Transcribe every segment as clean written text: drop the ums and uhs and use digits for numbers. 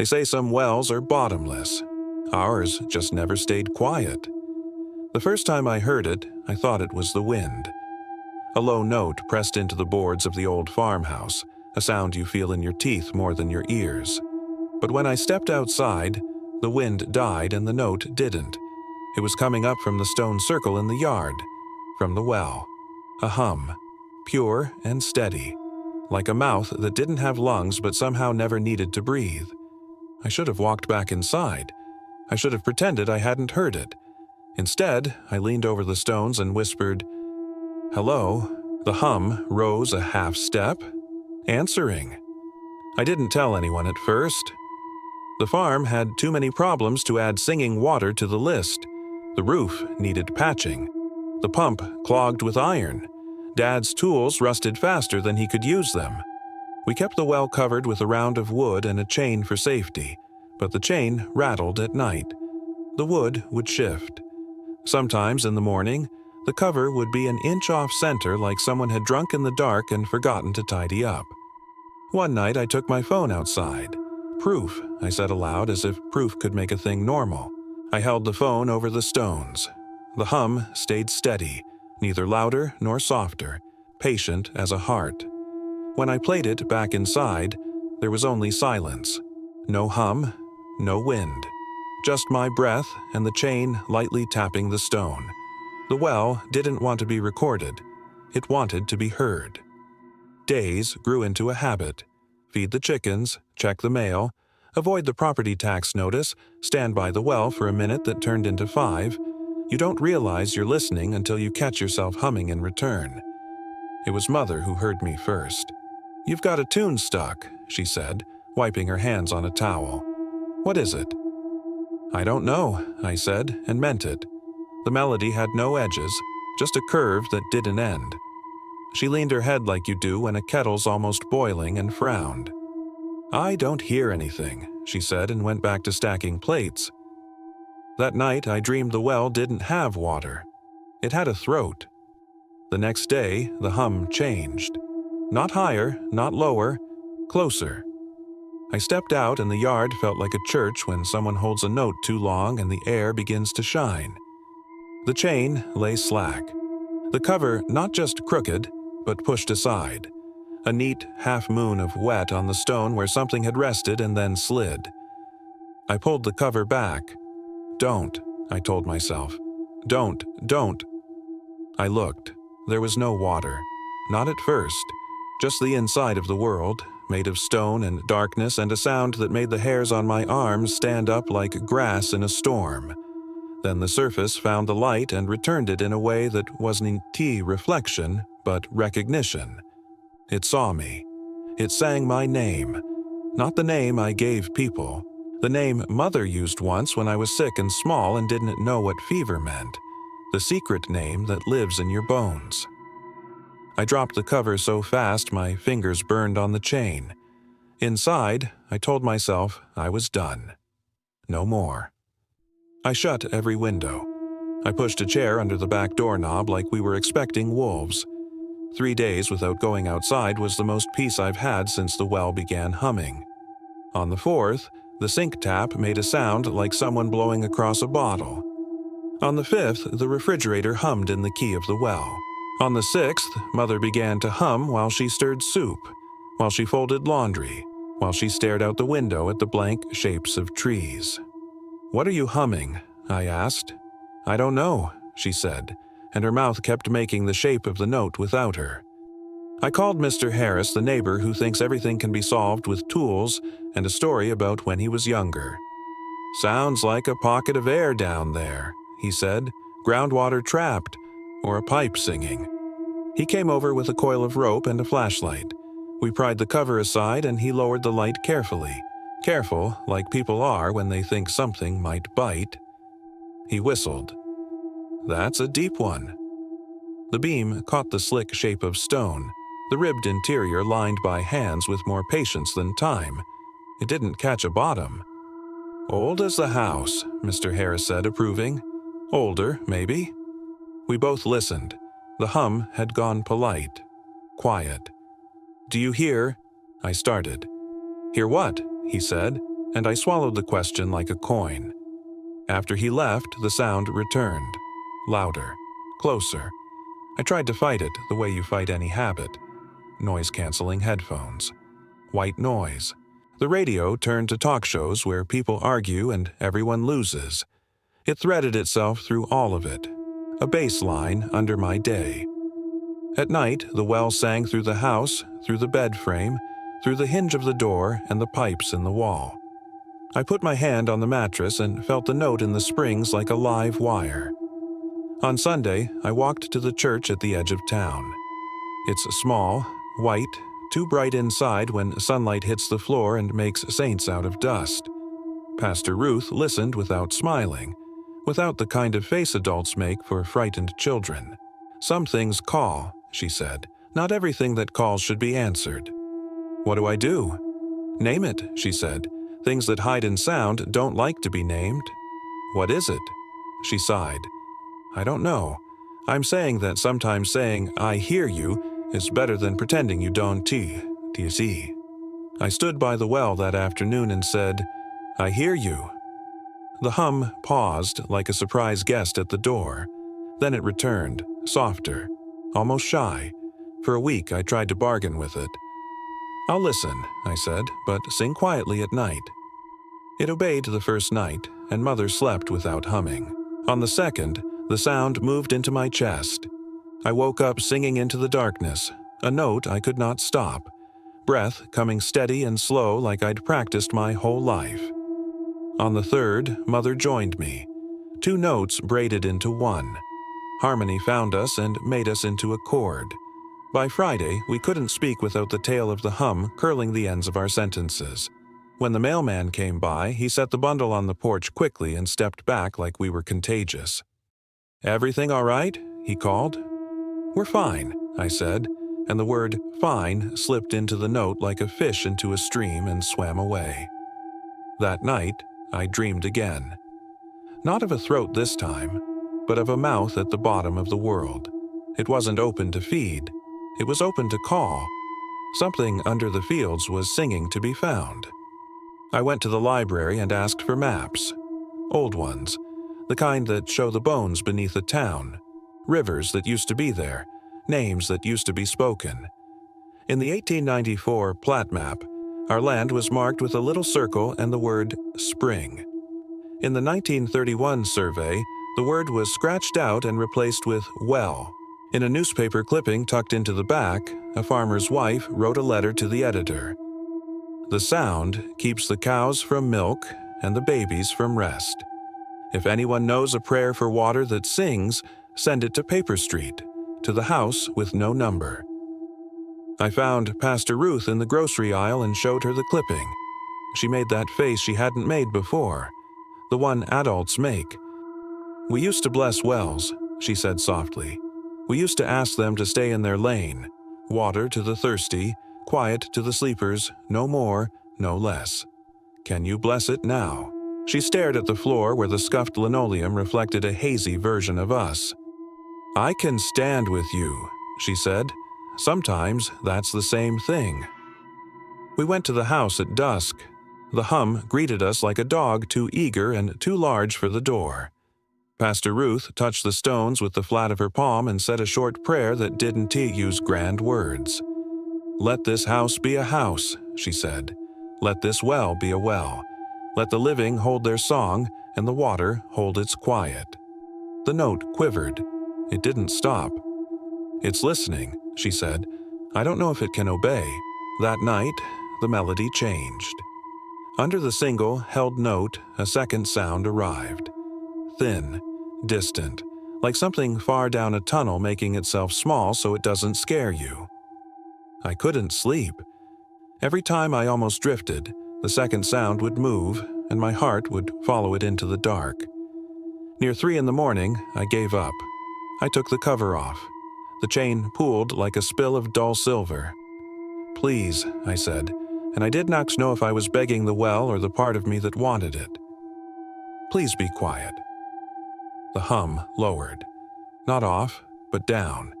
They say some wells are bottomless. Ours just never stayed quiet. The first time I heard it, I thought it was the wind. A low note pressed into the boards of the old farmhouse, a sound you feel in your teeth more than your ears. But when I stepped outside, the wind died and the note didn't. It was coming up from the stone circle in the yard, from the well. A hum, pure and steady, like a mouth that didn't have lungs but somehow never needed to breathe. I should have walked back inside. I should have pretended I hadn't heard it. Instead, I leaned over the stones and whispered, "Hello." The hum rose a half step, answering. I didn't tell anyone at first. The farm had too many problems to add singing water to the list. The roof needed patching. The pump clogged with iron. Dad's tools rusted faster than he could use them. We kept the well covered with a round of wood and a chain for safety, but the chain rattled at night. The wood would shift. Sometimes in the morning, the cover would be an inch off center, like someone had drunk in the dark and forgotten to tidy up. One night I took my phone outside. "Proof," I said aloud, as if proof could make a thing normal. I held the phone over the stones. The hum stayed steady, neither louder nor softer, patient as a heart. When I played it back inside, there was only silence. No hum, no wind. Just my breath and the chain lightly tapping the stone. The well didn't want to be recorded. It wanted to be heard. Days grew into a habit. Feed the chickens, check the mail, avoid the property tax notice, stand by the well for a minute that turned into 5. You don't realize you're listening until you catch yourself humming in return. It was Mother who heard me first. "You've got a tune stuck," she said, wiping her hands on a towel. "What is it?" "I don't know," I said, and meant it. The melody had no edges, just a curve that didn't end. She leaned her head like you do when a kettle's almost boiling and frowned. "I don't hear anything," she said, and went back to stacking plates. That night I dreamed the well didn't have water. It had a throat. The next day, the hum changed. Not higher, not lower, closer. I stepped out and the yard felt like a church when someone holds a note too long and the air begins to shine. The chain lay slack. The cover not just crooked, but pushed aside. A neat half-moon of wet on the stone where something had rested and then slid. I pulled the cover back. "Don't," I told myself. "Don't. I looked. There was no water. Not at first. Just the inside of the world, made of stone and darkness, and a sound that made the hairs on my arms stand up like grass in a storm. Then the surface found the light and returned it in a way that wasn't reflection, but recognition. It saw me. It sang my name. Not the name I gave people. The name Mother used once when I was sick and small and didn't know what fever meant. The secret name that lives in your bones. I dropped the cover so fast my fingers burned on the chain. Inside, I told myself I was done. No more. I shut every window. I pushed a chair under the back doorknob like we were expecting wolves. 3 days without going outside was the most peace I've had since the well began humming. On the 4th, the sink tap made a sound like someone blowing across a bottle. On the 5th, the refrigerator hummed in the key of the well. On the 6th, Mother began to hum while she stirred soup, while she folded laundry, while she stared out the window at the blank shapes of trees. "What are you humming?" I asked. "I don't know," she said, and her mouth kept making the shape of the note without her. I called Mr. Harris, the neighbor who thinks everything can be solved with tools, and a story about when he was younger. "Sounds like a pocket of air down there," he said, "groundwater trapped, or a pipe singing." He came over with a coil of rope and a flashlight. We pried the cover aside and he lowered the light carefully. Careful, like people are when they think something might bite. He whistled. "That's a deep one." The beam caught the slick shape of stone, the ribbed interior lined by hands with more patience than time. It didn't catch a bottom. "Old as the house," Mr. Harris said, approving. "Older, maybe." We both listened. The hum had gone polite, quiet. "Do you hear?" I started. "Hear what?" he said. and I swallowed the question like a coin. After he left, the sound returned. Louder. Closer. I tried to fight it the way you fight any habit. Noise-canceling headphones. White noise. The radio turned to talk shows where people argue and everyone loses. It threaded itself through all of it. A bass line under my day. At night, the well sang through the house, through the bed frame, through the hinge of the door and the pipes in the wall. I put my hand on the mattress and felt the note in the springs like a live wire. On Sunday, I walked to the church at the edge of town. It's small, white, too bright inside when sunlight hits the floor and makes saints out of dust. Pastor Ruth listened without smiling, without the kind of face adults make for frightened children. Some things call, she said. Not everything that calls should be answered. What do I do? Name it, she said. Things that hide in sound don't like to be named. What is it? She sighed. I don't know. I'm saying that sometimes saying, I hear you, is better than pretending you don't do you see? I stood by the well that afternoon and said, I hear you. The hum paused like a surprise guest at the door. Then it returned, softer, almost shy. For a week I tried to bargain with it. I'll listen, I said, but sing quietly at night. It obeyed the first night, and Mother slept without humming. On the second, the sound moved into my chest. I woke up singing into the darkness, a note I could not stop, breath coming steady and slow like I'd practiced my whole life. On the third, Mother joined me. 2 notes braided into one. Harmony found us and made us into a chord. By Friday, we couldn't speak without the tail of the hum curling the ends of our sentences. When the mailman came by, he set the bundle on the porch quickly and stepped back like we were contagious. Everything all right? He called. We're fine, I said, and the word fine slipped into the note like a fish into a stream and swam away. That night, I dreamed again. Not of a throat this time, but of a mouth at the bottom of the world. It wasn't open to feed. It was open to call. Something under the fields was singing to be found. I went to the library and asked for maps. Old ones, the kind that show the bones beneath a town, rivers that used to be there, names that used to be spoken. In the 1894 plat map, our land was marked with a little circle and the word spring. In the 1931 survey, the word was scratched out and replaced with well. In a newspaper clipping tucked into the back, a farmer's wife wrote a letter to the editor. The sound keeps the cows from milk and the babies from rest. If anyone knows a prayer for water that sings, send it to Paper Street, to the house with no number. I found Pastor Ruth in the grocery aisle and showed her the clipping. She made that face she hadn't made before, the one adults make. We used to bless wells, she said softly. We used to ask them to stay in their lane, water to the thirsty, quiet to the sleepers, no more, no less. Can you bless it now? She stared at the floor where the scuffed linoleum reflected a hazy version of us. I can stand with you, she said. Sometimes that's the same thing. We went to the house at dusk. The hum greeted us like a dog too eager and too large for the door. Pastor Ruth touched the stones with the flat of her palm and said a short prayer that didn't use grand words. Let this house be a house, she said. Let this well be a well. Let the living hold their song and the water hold its quiet. The note quivered. It didn't stop. It's listening, she said. I don't know if it can obey. That night, the melody changed. Under the single, held note, a second sound arrived. Thin, distant, like something far down a tunnel making itself small so it doesn't scare you. I couldn't sleep. Every time I almost drifted, the second sound would move, and my heart would follow it into the dark. Near 3 a.m, I gave up. I took the cover off. The chain pooled like a spill of dull silver. Please, I said, and I did not know if I was begging the well or the part of me that wanted it. Please be quiet. The hum lowered. Not off, but down.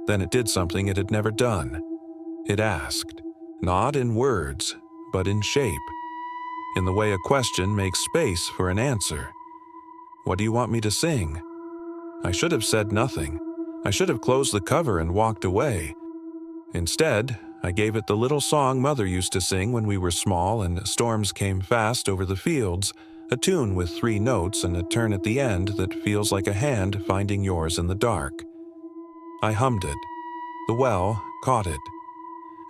Then it did something it had never done. It asked, not in words, but in shape. in the way a question makes space for an answer. "What do you want me to sing?" I should have said nothing. I should have closed the cover and walked away. Instead, I gave it the little song Mother used to sing when we were small and storms came fast over the fields, a tune with 3 notes and a turn at the end that feels like a hand finding yours in the dark. I hummed it. The well caught it.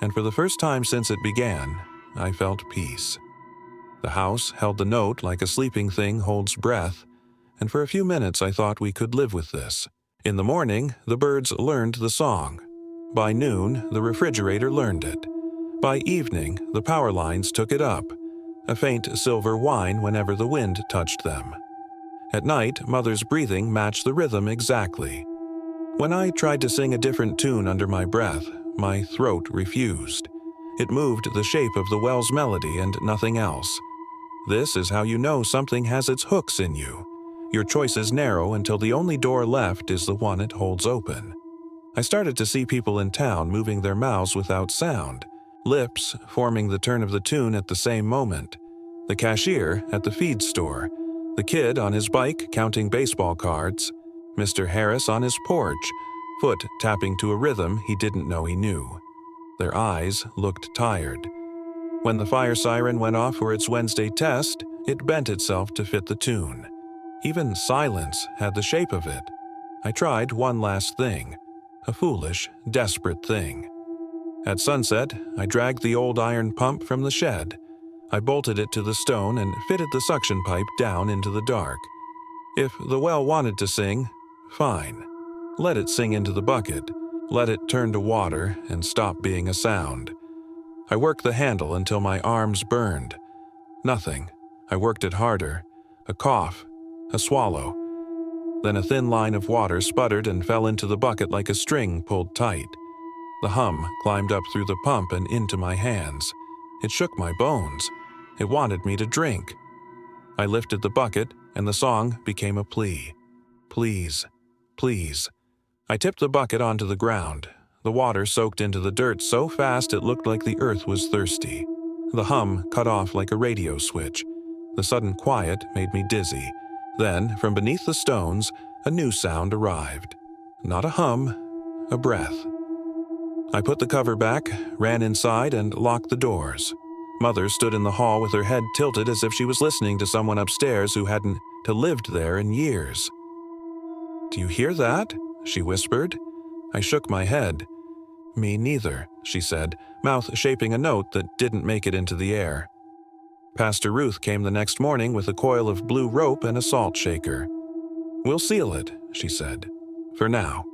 And for the first time since it began, I felt peace. The house held the note like a sleeping thing holds breath, and for a few minutes I thought we could live with this. In the morning, the birds learned the song. By noon, the refrigerator learned it. By evening, the power lines took it up, a faint silver whine whenever the wind touched them. At night, Mother's breathing matched the rhythm exactly. When I tried to sing a different tune under my breath, my throat refused. It moved the shape of the well's melody and nothing else. This is how you know something has its hooks in you. Your choices narrow until the only door left is the one it holds open. I started to see people in town moving their mouths without sound, lips forming the turn of the tune at the same moment. The cashier at the feed store, the kid on his bike counting baseball cards, Mr. Harris on his porch, foot tapping to a rhythm he didn't know he knew. Their eyes looked tired. When the fire siren went off for its Wednesday test, it bent itself to fit the tune. Even silence had the shape of it. I tried one last thing, a foolish, desperate thing. At sunset, I dragged the old iron pump from the shed. I bolted it to the stone and fitted the suction pipe down into the dark. If the well wanted to sing, fine. Let it sing into the bucket. Let it turn to water and stop being a sound. I worked the handle until my arms burned. Nothing. I worked it harder. A cough. A swallow. Then a thin line of water sputtered and fell into the bucket like a string pulled tight. The hum climbed up through the pump and into my hands. It shook my bones. It wanted me to drink. I lifted the bucket, and the song became a plea. Please, please. I tipped the bucket onto the ground. The water soaked into the dirt so fast it looked like the earth was thirsty. The hum cut off like a radio switch. The sudden quiet made me dizzy. Then, from beneath the stones, a new sound arrived. Not a hum, a breath. I put the cover back, ran inside, and locked the doors. Mother stood in the hall with her head tilted as if she was listening to someone upstairs who hadn't lived there in years. "Do you hear that?" she whispered. I shook my head. "Me neither," she said, mouth shaping a note that didn't make it into the air. Pastor Ruth came the next morning with a coil of blue rope and a salt shaker. "We'll seal it," she said, "for now."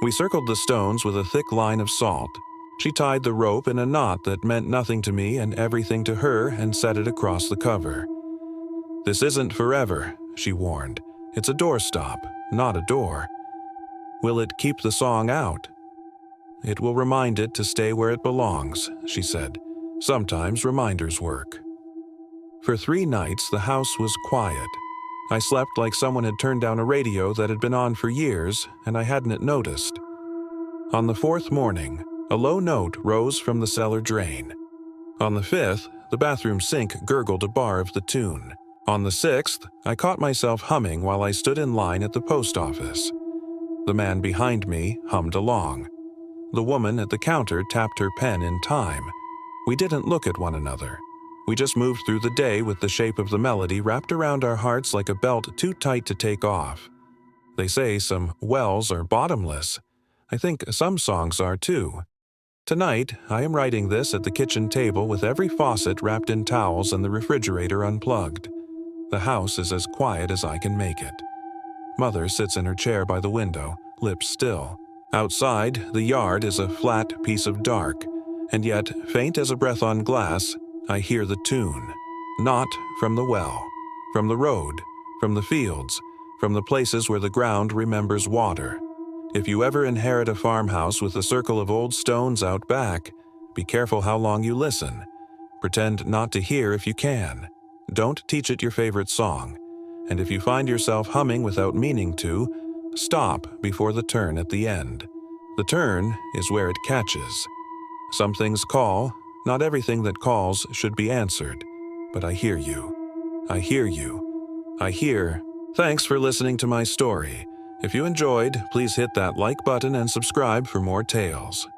We circled the stones with a thick line of salt. She tied the rope in a knot that meant nothing to me and everything to her and set it across the cover. "This isn't forever," she warned. "It's a doorstop, not a door." "Will it keep the song out?" "It will remind it to stay where it belongs," she said. "Sometimes reminders work." For 3 nights, the house was quiet. I slept like someone had turned down a radio that had been on for years, and I hadn't noticed. On the 4th morning, a low note rose from the cellar drain. On the 5th, the bathroom sink gurgled a bar of the tune. On the 6th, I caught myself humming while I stood in line at the post office. The man behind me hummed along. The woman at the counter tapped her pen in time. We didn't look at one another. We just moved through the day with the shape of the melody wrapped around our hearts like a belt too tight to take off. They say some wells are bottomless. I think some songs are too. Tonight, I am writing this at the kitchen table with every faucet wrapped in towels and the refrigerator unplugged. The house is as quiet as I can make it. Mother sits in her chair by the window, lips still. Outside, the yard is a flat piece of dark, and yet, faint as a breath on glass, I hear the tune. Not from the well, from the road, from the fields, from the places where the ground remembers water. If you ever inherit a farmhouse with a circle of old stones out back, be careful how long you listen. Pretend not to hear if you can. Don't teach it your favorite song. And if you find yourself humming without meaning to, stop before the turn at the end. The turn is where it catches. Some things call. Not everything that calls should be answered. but I hear you. I hear you. I hear. Thanks for listening to my story. If you enjoyed, please hit that like button and subscribe for more tales.